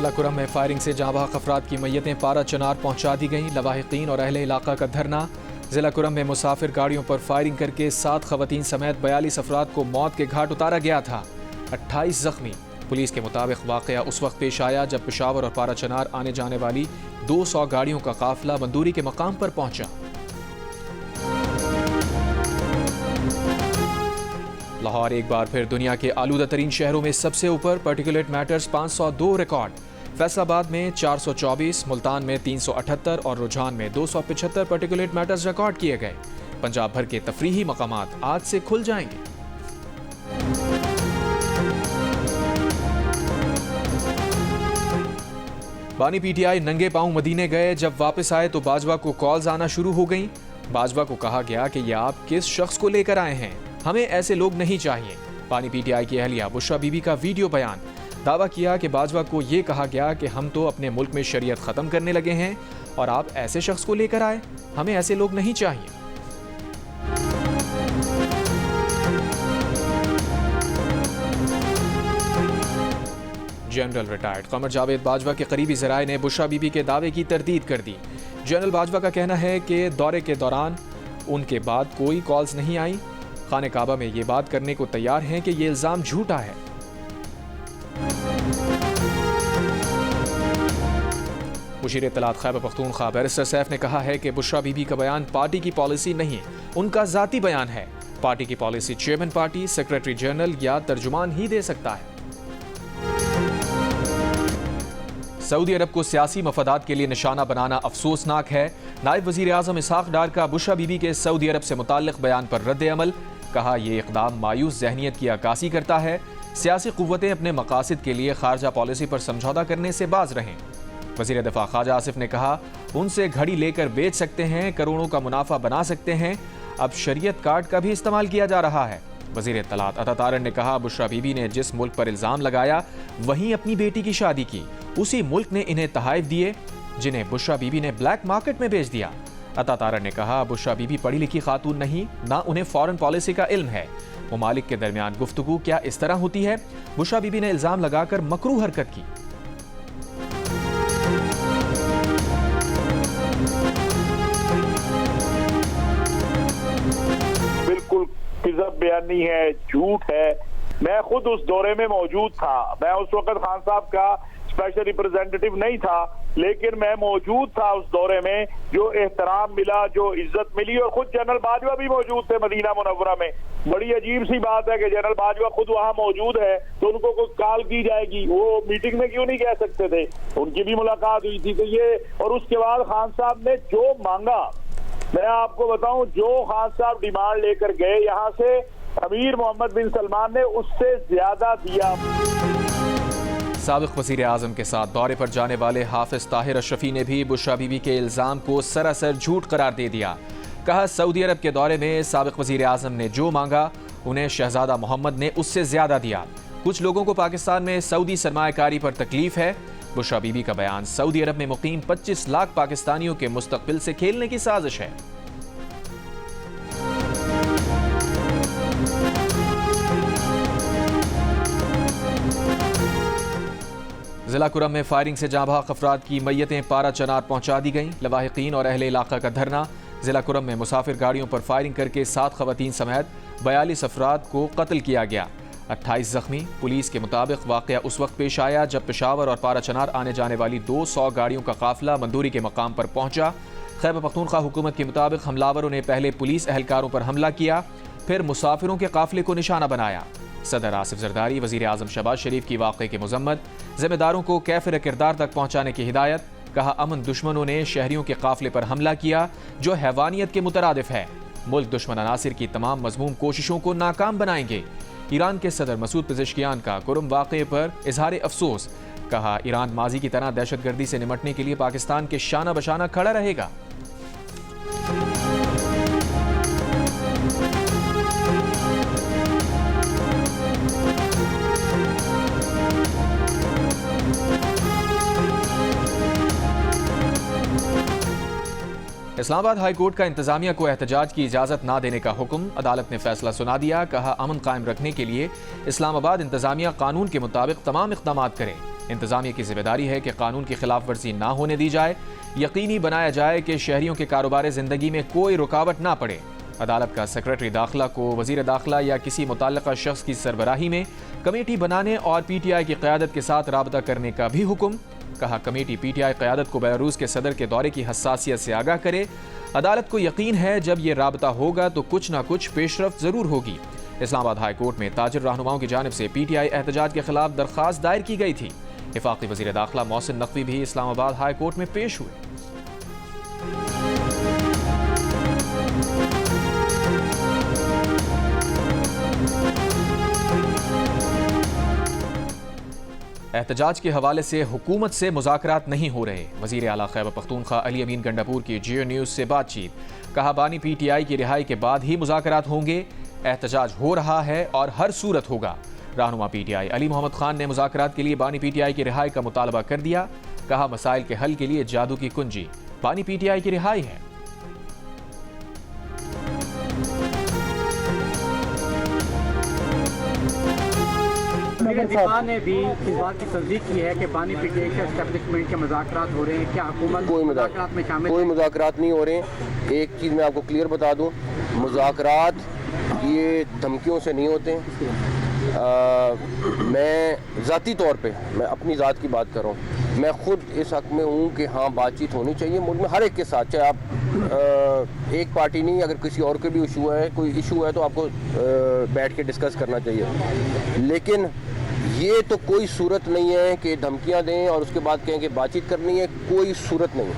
जिला कुरम में फायरिंग से जाँबाहक अफराद की मैयतें पारा चनार पहुँचा दी गईं। लवाहिकीन और अहले इलाका का धरना। जिला कुरम में मुसाफिर गाड़ियों पर फायरिंग करके 7 खवातीन समेत 42 अफराद को मौत के घाट उतारा गया था। 28 जख्मी। पुलिस के मुताबिक वाकया उस वक्त पेश आया जब पेशावर और पारा चनार आने जाने वाली 200 गाड़ियों का काफिला बंदूरी के मकाम पर पहुंचा। लाहौर एक बार फिर दुनिया के आलूदा तरीन शहरों में सबसे ऊपर। Particulate matters 502 record. फैसलाबाद में 424, मुल्तान में 378 और रुझान में 275 पार्टिकुलेट मैटर्स रिकॉर्ड किए गए। पंजाब भर के तफरीही मकामात आज से खुल जाएंगे। बानी पीटीआई नंगे पांव मदीने गए। जब वापस आए तो बाजवा को कॉल्स आना शुरू हो गईं। बाजवा को कहा गया कि ये आप किस शख्स को लेकर आए हैं, हमें ऐसे लोग नहीं चाहिए। बानी पीटीआई की अहलिया बुशरा बीबी का वीडियो बयान। दावा किया कि बाजवा को यह कहा गया कि हम तो अपने मुल्क में शरीयत खत्म करने लगे हैं और आप ऐसे शख्स को लेकर आए, हमें ऐसे लोग नहीं चाहिए। जनरल रिटायर्ड कमर जावेद बाजवा के करीबी ज़राए ने बुशरा बीबी के दावे की तरदीद कर दी। जनरल बाजवा का कहना है कि दौरे के दौरान उनके बाद कोई कॉल्स नहीं आई। खाने काबा में ये बात करने को तैयार हैं कि ये इल्जाम झूठा है। मुशीर इत्तलात खैबर पख्तूनख्वा बैरिस्टर सैफ ने कहा है कि बुशरा बीबी का बयान पार्टी की पॉलिसी नहीं, उनका जाती बयान है। पार्टी की policy chairman party, secretary general या तर्जुमान ही दे सकता है। सऊदी अरब को सियासी मफादात के लिए निशाना बनाना अफसोसनाक है। नायब वजीर आजम इसहाक डार का बुशरा बीबी के सऊदी अरब से मुताल्लिक बयान पर रद्द अमल। कहा यह इकदाम मायूस जहनियत की अक्कासी करता है। सियासी कुव्वतें अपने मकासद के लिए खारजा पॉलिसी पर समझौता करने से बाज रहें। वजीर दिफा ख्वाजा आसिफ ने कहा उनसे घड़ी लेकर बेच सकते हैं, करोड़ों का मुनाफा बना सकते हैं, अब शरीयत कार्ड का भी इस्तेमाल किया जा रहा है। वजीर इत्तलात अता तारन ने कहा बुशरा बीबी ने जिस मुल्क पर इल्जाम लगाया वहीं अपनी बेटी की शादी की, उसी मुल्क ने इन्हें तहाइफ दिए जिन्हें बुशरा बीबी ने ब्लैक मार्केट में बेच दिया। अता तारन ने कहा बुशरा बीबी पढ़ी लिखी खातून नहीं, ना उन्हें फॉरेन पॉलिसी का इल्म है। मुमालिक के दरमियान गुफ्तगू क्या इस तरह होती है? बुशरा बीबी ने इल्जाम लगाकर मकरूह हरकत की। बिल्कुल किज़ब बयानी है, झूठ है। मैं खुद उस दौरे में मौजूद था। मैं उस वक्त खान साहब का स्पेशल रिप्रेजेंटेटिव नहीं था, लेकिन मैं मौजूद था उस दौरे में। जो एहतराम मिला, जो इज्जत मिली, और खुद जनरल बाजवा भी मौजूद थे मदीना मुनव्वरा में। बड़ी अजीब सी बात है कि जनरल बाजवा खुद वहां मौजूद है तो उनको कोई कॉल की जाएगी, वो मीटिंग में क्यों नहीं कह सकते थे? उनकी भी मुलाकात हुई थी। तो ये, और उसके बाद खान साहब ने जो मांगा, मैं आपको बताऊं, जो खान साहब डिमांड लेकर गए यहाँ से, अमीर मोहम्मद बिन सलमान ने उससे ज्यादा दिया। साबिक वज़ीर आज़म के साथ दौरे पर जाने वाले हाफिज ताहिर अशरफी ने भी बुशरा बीबी के इल्ज़ाम को सरासर झूठ करार दे दिया। कहा सऊदी अरब के दौरे में साबिक वज़ीर आज़म ने जो मांगा उन्हें शहजादा मोहम्मद ने उससे ज़्यादा दिया। कुछ लोगों को पाकिस्तान में सऊदी सरमायाकारी पर तकलीफ है। बुशरा बीबी का बयान सऊदी अरब में मुकीम 25 लाख पाकिस्तानियों के मुस्तकबिल से खेलने की साजिश है। जिला कुरम में फायरिंग से जाँबाहक अफराद की मैयतें पारा चनार पहुँचा दी गईं। लवाहिकीन और अहले इलाका का धरना। जिला कुरम में मुसाफिर गाड़ियों पर फायरिंग करके 7 खवातीन समेत 42 अफराद को कत्ल किया गया। 28 जख्मी। पुलिस के मुताबिक वाकया उस वक्त पेश आया जब पेशावर और पारा चनार आने जाने वाली 200 गाड़ियों का काफिला मंदूरी के मकाम पर पहुंचा। खैबर पख्तूनख्वा हुकूमत के मुताबिक हमलावरों ने पहले पुलिस एहलकारों पर हमला किया, फिर मुसाफिरों के काफिले को निशाना बनाया। सदर आसिफ जरदारी वजीर आजम शहबाज शरीफ की वाक़े की मजम्मत। जिम्मेदारों को कैफिर किरदार तक पहुँचाने की हिदायत। कहा अमन दुश्मनों ने शहरियों के काफिले पर हमला किया जो हैवानियत के मुतरादिफ है। मुल्क दुश्मन अनासिर की तमाम मजमूम कोशिशों को नाकाम बनाएंगे। ईरान के सदर मसूद पेज़ेश्कियान का कुरम वाक़े पर इजहार अफसोस। कहा ईरान माजी की तरह दहशतगर्दी से निमटने के लिए पाकिस्तान के शाना बशाना खड़ा रहेगा। इस्लामाबाद हाई कोर्ट का इंतजामिया को एहतजाज की इजाज़त ना देने का हुक्म, अदालत ने फैसला सुना दिया। कहा, अमन कायम रखने के लिए इस्लामाबाद इंतजामिया कानून के मुताबिक तमाम इक़दाम करे। इंतजामिया की जिम्मेदारी है कि कानून की खिलाफ वर्जी ना होने दी जाए, यकीनी बनाया जाए कि शहरियों के कारोबार ज़िंदगी में कोई रुकावट ना पड़े। अदालत का सेक्रेटरी दाखिला को वज़ीर दाखिला या किसी मुतल्लिका शख्स की सरबराही में कमेटी बनाने और PTI की क़यादत के साथ राबता करने का भी हुक्म। कहा, कमेटी PTI क़यादत को बेलारूस के सदर के दौरे की हसासियत से आगाह करे। अदालत को यकीन है जब ये राबता होगा तो कुछ ना कुछ पेशरफ्त ज़रूर होगी। इस्लामाबाद हाई कोर्ट में ताजिर रहनुमाओं की जानिब से PTI एहतजाज के खिलाफ दरख्वास्त दायर की गई थी। वफाकी वज़ीर दाखिला मोहसिन नकवी भी इस्लामाबाद हाई कोर्ट में पेश हुए। एहतजाज के हवाले से हुकूमत से मुज़ाकरात नहीं हो रहे। वज़ीर आला खैबर पख्तूनख्वा अली अमीन गंडापुर की जियो न्यूज़ से बातचीत। कहा, बानी PTI की रिहाई के बाद ही मुज़ाकरात होंगे। एहतजाज हो रहा है और हर सूरत होगा। रहनुमा PTI अली मोहम्मद खान ने मुज़ाकरात के लिए बानी PTI की रिहाई का मुतालबा कर दिया। कहा, मसाइल के हल के लिए जादू की कुंजी बानी PTI की रिहाई है। दिफा ने भी इस बात की तस्दीक की है कि बानी PTI के एस्टेब्लिशमेंट के मुज़ाकरात हो रहे हैं। क्या हुकूमत कोई मुज़ाकरात में शामिल? कोई मुज़ाकरात नहीं हो रहे हैं। एक चीज़ मैं आपको क्लियर बता दूं, मुज़ाकरात ये धमकियों से नहीं होते हैं। मैं ज़ाती तौर पे मैं अपनी ज़ात की बात कर रहा हूँ। मैं ख़ुद इस हक़ में हूँ कि हाँ, बातचीत होनी चाहिए मुल्क में हर एक के साथ, चाहे आप एक पार्टी नहीं, अगर किसी और के भी कोई इशू है तो आपको बैठ के डिस्कस करना चाहिए। लेकिन ये तो कोई सूरत नहीं है कि धमकियाँ दें और उसके बाद कहें कि बातचीत करनी है, कोई सूरत नहीं है।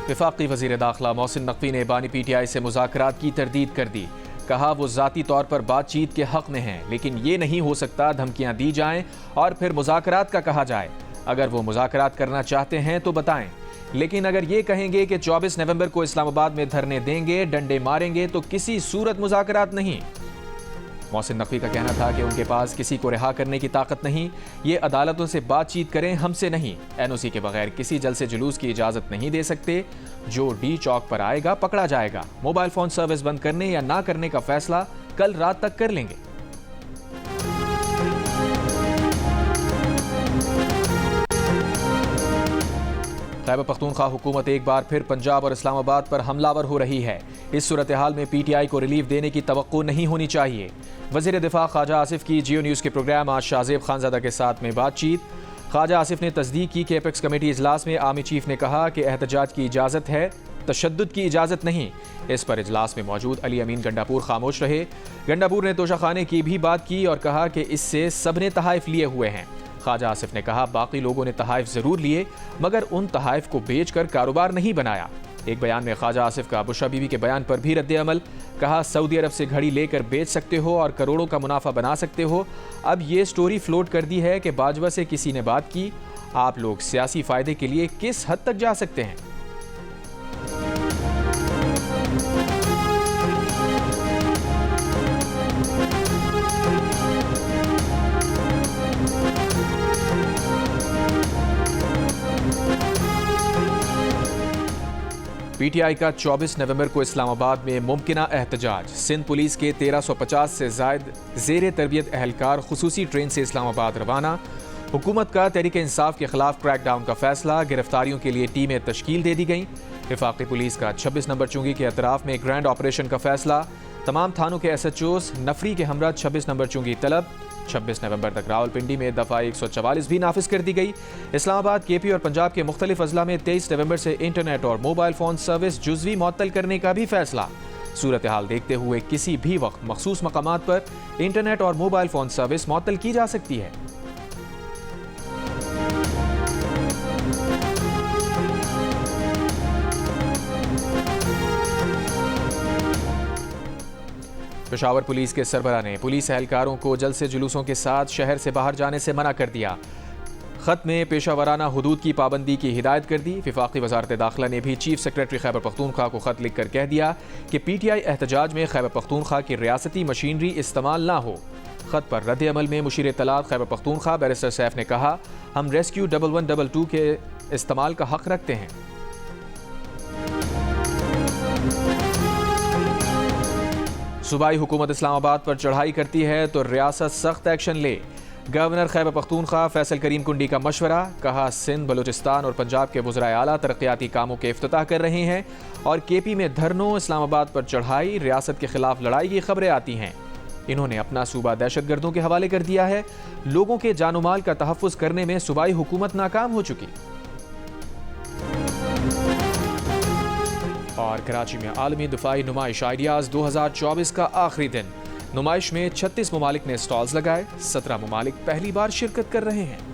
वफाकी वज़ीर दाखिला मोहसिन नकवी ने बानी PTI से मुज़ाकरात की तरदीद कर दी। कहा, वो ज़ाती तौर पर बातचीत के हक़ में हैं, लेकिन ये नहीं हो सकता धमकियाँ दी जाएं और फिर मुज़ाकरात का कहा जाए। अगर वो मुज़ाकरात करना चाहते हैं तो बताएं, लेकिन अगर ये कहेंगे कि 24 नवंबर को इस्लामाबाद में धरने देंगे, डंडे मारेंगे, तो किसी सूरत मुज़ाकरात नहीं। मोहसिन नकवी का कहना था कि उनके पास किसी को रिहा करने की ताकत नहीं, ये अदालतों से बातचीत करें, हमसे नहीं। NOC के बगैर किसी जलसे जुलूस की इजाज़त नहीं दे सकते। जो D चौक पर आएगा पकड़ा जाएगा। मोबाइल फ़ोन सर्विस बंद करने या ना करने का फैसला कल रात तक कर लेंगे। खैबर पख्तूनख्वा हुकूमत एक बार फिर पंजाब और इस्लामाबाद पर हमलावर हो रही है। इस सूरत हाल में PTI को रिलीफ देने की तवक्को नहीं होनी चाहिए। वज़ीर दिफा ख्वाजा आसिफ की जियो न्यूज़ के प्रोग्राम आज शाहज़ेब खानज़ादा के साथ में बातचीत। ख्वाजा आसिफ ने तस्दीक की कि एपेक्स कमेटी इजलास में आर्मी चीफ ने कहा कि एहतजाज की इजाज़त है, तशद्दुद की इजाज़त नहीं। इस पर इजलास में मौजूद अली अमीन गंडापुर खामोश रहे। गंडापुर ने तोशाखाने की भी बात की और कहा कि इससे सब ने तहाइफ लिए हुए हैं। ख्वाजा आसिफ ने कहा, बाकी लोगों ने तहाइफ ज़रूर लिए मगर उन तहाइफ को बेच कर कारोबार नहीं बनाया। एक बयान में ख्वाजा आसिफ का बुशरा बीवी के बयान पर भी रद्द अमल। कहा, सऊदी अरब से घड़ी लेकर बेच सकते हो और करोड़ों का मुनाफा बना सकते हो। अब ये स्टोरी फ्लोट कर दी है कि बाजवा से किसी ने बात की। आप लोग सियासी फ़ायदे के लिए किस हद तक जा सकते हैं? PTI का 24 नवंबर को इस्लामाबाद में मुमकिना एहतजाज। सिंध पुलिस के 1350 से ज़ायद ज़ेर तरबियत अहलकार खुसूसी ट्रेन से इस्लामाबाद रवाना। हुकूमत का तहरीक इंसाफ के खिलाफ क्रैकडाउन का फैसला, गिरफ्तारियों के लिए टीमें तश्कील दे दी गईं। वफाकी पुलिस का 26 नंबर चुंगी के अतराफ में ग्रैंड ऑपरेशन का फैसला। तमाम थानों के SHOs नफरी के हमरा 26 नंबर चुंगी तलब। 26 नवंबर तक रावलपिंडी में दफ़ा 144 भी नाफिज कर दी गई। इस्लामाबाद, KP और पंजाब के मुख्तलिफ अजला में 23 नवंबर से इंटरनेट और मोबाइल फ़ोन सर्विस जुज़वी मुअत्तल करने का भी फैसला। सूरत हाल देखते हुए किसी भी वक्त मखसूस मकामात पर इंटरनेट और मोबाइल फ़ोन सर्विस मुअत्तल की जा सकती है। पेशावर पुलिस के सरबराह ने पुलिस एहलकारों को जलसे जुलूसों के साथ शहर से बाहर जाने से मना कर दिया। खत में पेशावराना हुदूद की पाबंदी की हिदायत कर दी। वफाकी वजारत दाखिला ने भी चीफ सेक्रेटरी खैबर पख्तूनख्वा को खत लिखकर कह दिया कि PTI एहतजाज में खैबर पख्तूनख्वा की रियासती मशीनरी इस्तेमाल ना हो। खत पर रद्द अमल में मुशीर इत्तलात खैबर पख्तूनख्वा बैरिस्टर सैफ ने कहा, हम रेस्क्यू 1122 के इस्तेमाल का हक रखते हैं। सूबाई हुकूमत इस्लामाबाद पर चढ़ाई करती है तो रियासत सख्त एक्शन ले। गवर्नर खैबर पख्तूनख्वा फैसल करीम कुंडी का मशवरा, कहा सिंध, बलूचिस्तान और पंजाब के वज़राए आला तरक्याती कामों के इफ्तिताह कर रहे हैं और केपी में धरनों, इस्लामाबाद पर चढ़ाई, रियासत के खिलाफ लड़ाई की खबरें आती हैं। इन्होंने अपना सूबा दहशतगर्दों के हवाले कर दिया है। लोगों के जानो माल का तहफ़्फ़ुज़ करने में सूबाई हुकूमत नाकाम हो चुकी। और कराची में आलमी दिफाई नुमाइश आइडियाज़ 2024 का आखिरी दिन। नुमाइश में 36 ममालिक ने स्टॉल्स लगाए। 17 ममालिक पहली बार शिरकत कर रहे हैं।